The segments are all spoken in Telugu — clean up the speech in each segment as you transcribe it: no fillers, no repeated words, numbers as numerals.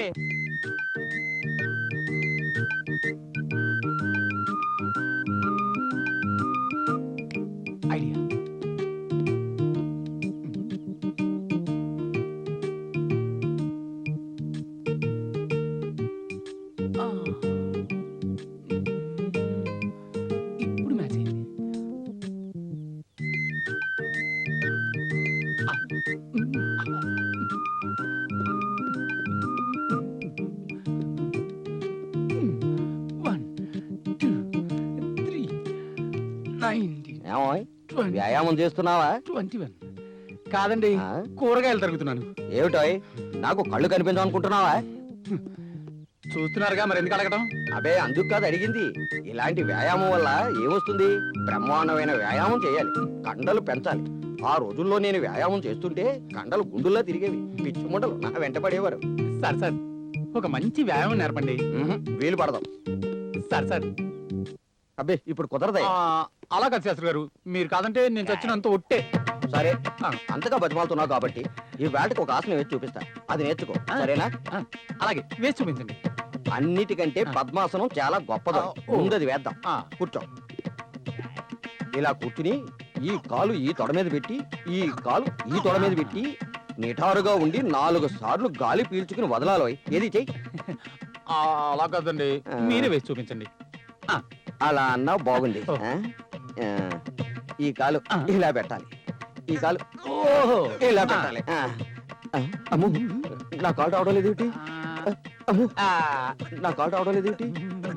బాబోయ్. ఐడియా. ఇప్పుడు మ్యాచ్ అయింది. వ్యాయామం చేస్తున్నావా? 21 కాదండి, ఆ? కూరగాయలు తరుగుతున్నాను. ఏమిటోయ్, నాకు కళ్ళు కనిపించనుకుంటున్నావా? చూస్తున్నారుగా, మరి ఎందుకు అడగడం? అబే అందుకు కాదు అడిగింది. ఇలాంటి వ్యాయామం వల్ల ఏమొస్తుంది? బ్రహ్మాండమైన వ్యాయామం చేయాలి, కండలు పెంచాలి. ఆ రోజుల్లో నేను వ్యాయామం చేస్తుంటే కండలు గుండుల్లా తిరిగేవి, పిచ్చి ముండలు నా వెంట పడేవారు. సార్ సార్, ఒక మంచి వ్యాయామం నేర్పండి. వీలు పడదాం. సార్ సార్, అబ్బే ఇప్పుడు కుదరదా? అలా కాదు శాస్త్రి గారు, మీరు కాదంటే నేను చచ్చినంత ఒట్టే. సరే, అంతగా బతిమాలుతున్నావు కాబట్టి ఈ వేటకు ఒక ఆసనం వేసి చూపిస్తా, అది నేర్చుకో, సరేనా? అలాగే వేసి చూపించండి. అన్నిటికంటే పద్మాసనం చాలా గొప్పది, ముందది వేద్దాం. కూర్చో. ఇలా కూర్చుని ఈ కాలు ఈ తొడ మీద పెట్టి, ఈ కాలు ఈ తొడ మీద పెట్టి నిటారుగా ఉండి 4 సార్లు గాలి పీల్చుకుని వదలాలి. ఏది చెయ్యి. అలా కాదండి, మీరే వేసి చూపించండి. అలా అన్నా బాగుంది. ఈ కాలు ఇలా పెట్టాలి, ఈ కాలు ఇలా పెట్టాలి. అమ్ము, నా కాలు రావడం లేదేమిటి? అమ్ము, నా కాలు రావడం లేదేమిటి?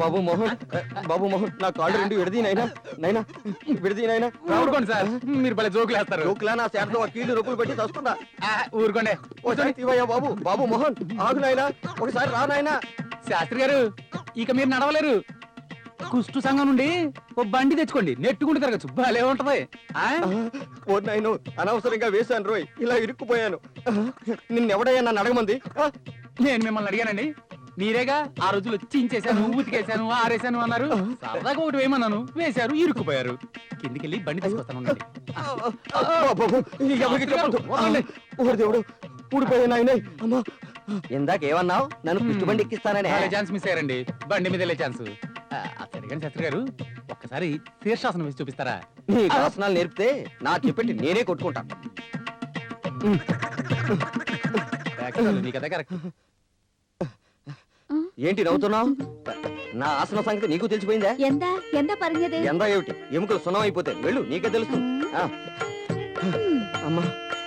బాబు మోహన్, బాబు మోహన్, నా కాళ్ళు 2 విడదీ నైనా, నైనా విడదీ నైనా. ఊరుకోండి సార్, మీరు భలే జోకులు వేస్తారు. జోకులా? నా చేతతో కీళ్ళు రొప్పులు పెట్టి తస్తుందా? ఊరుకోండి. ఓసారి తీవయ్యా బాబు. బాబు మోహన్ ఆగు నాయనా, ఒకసారి రా నాయనా. శాస్త్రి గారు, ఇక మీరు నడవలేరు. కుష్టు సంఘం నుండి ఓ బండి తెచ్చుకోండి, నెట్టుకుంటూ తిరగచ్చు, భలే ఉంటది. ఓ నాయను, అనవసరంగా వేశాను రోయ్, ఇలా ఇరుక్కుపోయాను. నిన్నెవడయ్యా నన్ను అడగమంది? నేను మిమ్మల్ని అడిగానండి, మీరేగా ఆ రోజులు చించేశాను, ఉతికేశాను, ఆరేశాను అన్నారు. సరదాగా ఒకటి వేయమన్నాను, వేశారు, ఇరుక్కుపోయారు. కిందికెళ్ళి బండి తీసుకొస్తాను. ఎవరికి చెప్పదు. ఓ దేవుడు, ఊడిపోయా నాయనే. అమ్మా, ఇందాక ఏమన్నావు? నన్ను పుష్టి బండి ఎక్కిస్తానని. ఛాన్స్ మిస్ అయ్యారండి, బండి మీద వెళ్ళే ఛాన్స్. సరిగా శాస్త్రి గారు, ఒక్కసారి శీర్షాసనం వేసి చూపిస్తారా? నీ ఆసనాలు నేర్పితే నా చెప్పెట్టి నేనే కొట్టుకుంటాను. ఏంటి నవ్వుతున్నావు? నా ఆసన సంగతి నీకు తెలిసిపోయిందా? ఎంత ఏమిటి, ఎముకలు సున్నం అయిపోతాయి. వెళ్ళు, నీకే తెలుస్తుంది. అమ్మా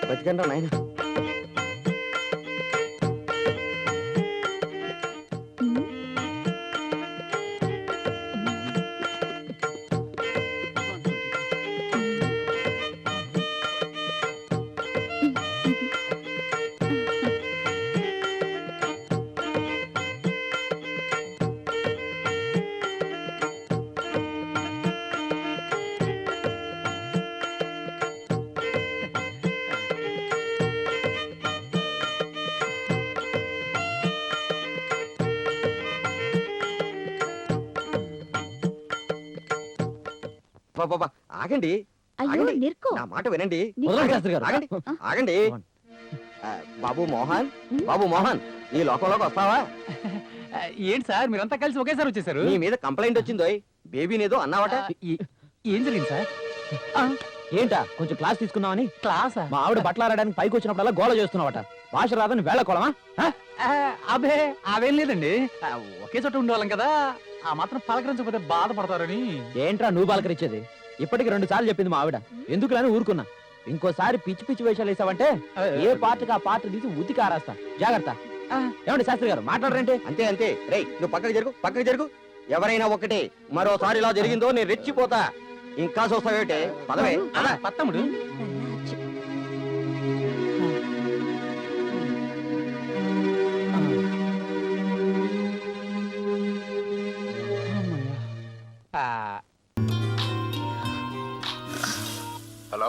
బతికండా నాయన. ఆగండి, నా మాట వినండి. ఆగండి, ఆగండి. బాబు మోహన్, బాబు మోహన్, ఈ లోకంలోకి వస్తావా? ఏంటి సార్, మీరంతా కలిసి ఒకేసారి వచ్చేసారు? నీ మీద కంప్లైంట్ వచ్చిందో, బేబీనేదో అన్నావట. ఏం జరిగింది సార్? ఏంటా కొంచెం క్లాస్ తీసుకుందామని? క్లాసా? మా ఆవిడ బట్టలాడడానికి పైకి వచ్చినప్పుడల్లా గోల చేస్తున్నావట. భాష రాదని వేళ కొలమా? అబే అవేం లేదండి, ఒకే చోట ఉండేవాళ్ళం కదా, ఆ మాత్రం పలకరించకపోతే బాధపడతారని. ఏంట్రా నువ్వు పలకరించేది? ఇప్పటికి 2 సార్లు చెప్పింది మా ఆవిడ, ఎందుకులని ఊరుకున్నా. ఇంకోసారి పిచ్చి పిచ్చి వేషాలు వేసావంటే ఏ పార్టీకి ఆ పార్టీ తీసి ఉతికి ఆరేస్తా, జాగ్రత్త. ఏమండి శాస్త్రి గారు, మాట్లాడరంటే? అంతే అంతే. రేయ్, నువ్వు పక్కకి జరుగు, పక్కకి జరుగు. ఎవరైనా ఒకటే, మరోసారి ఇలా జరిగిందో నేను రెచ్చిపోతా. ఇంకా చూస్తావేటే? పదవే పత్తముడు. హలో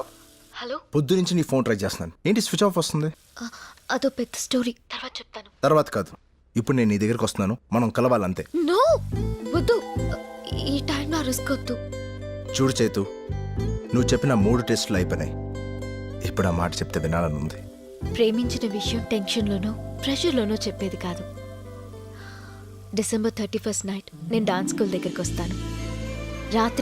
హలో, పొద్దు నుంచి నీ ఫోన్ ట్రై చేస్తున్నాను, ఏంటి స్విచ్ ఆఫ్ వస్తుంది? అదో పెద్ద స్టోరీ, తర్వాత చెప్తాను. తర్వాత కాదు, ఇప్పుడు నేను నీ దగ్గరికి వస్తున్నాను, మనం కలవాలంతే. నో వద్దు, ఈ టైం నా రిస్క్ వద్దు. చూడు చేతు, నువ్వు చెప్పిన 3 టెస్టులు అయిపోయినాయి. ఇప్పుడు ఆ మాట చెప్తే వినాలని ఉంది. ప్రేమించిన విషయం టెన్షన్లోనో ప్రెషర్లోనో చెప్పేది కాదు, డిసెంబర్ 31st నైట్ నేను డాన్స్ స్కూల్ దగ్గరికి వస్తాను. రాత్రి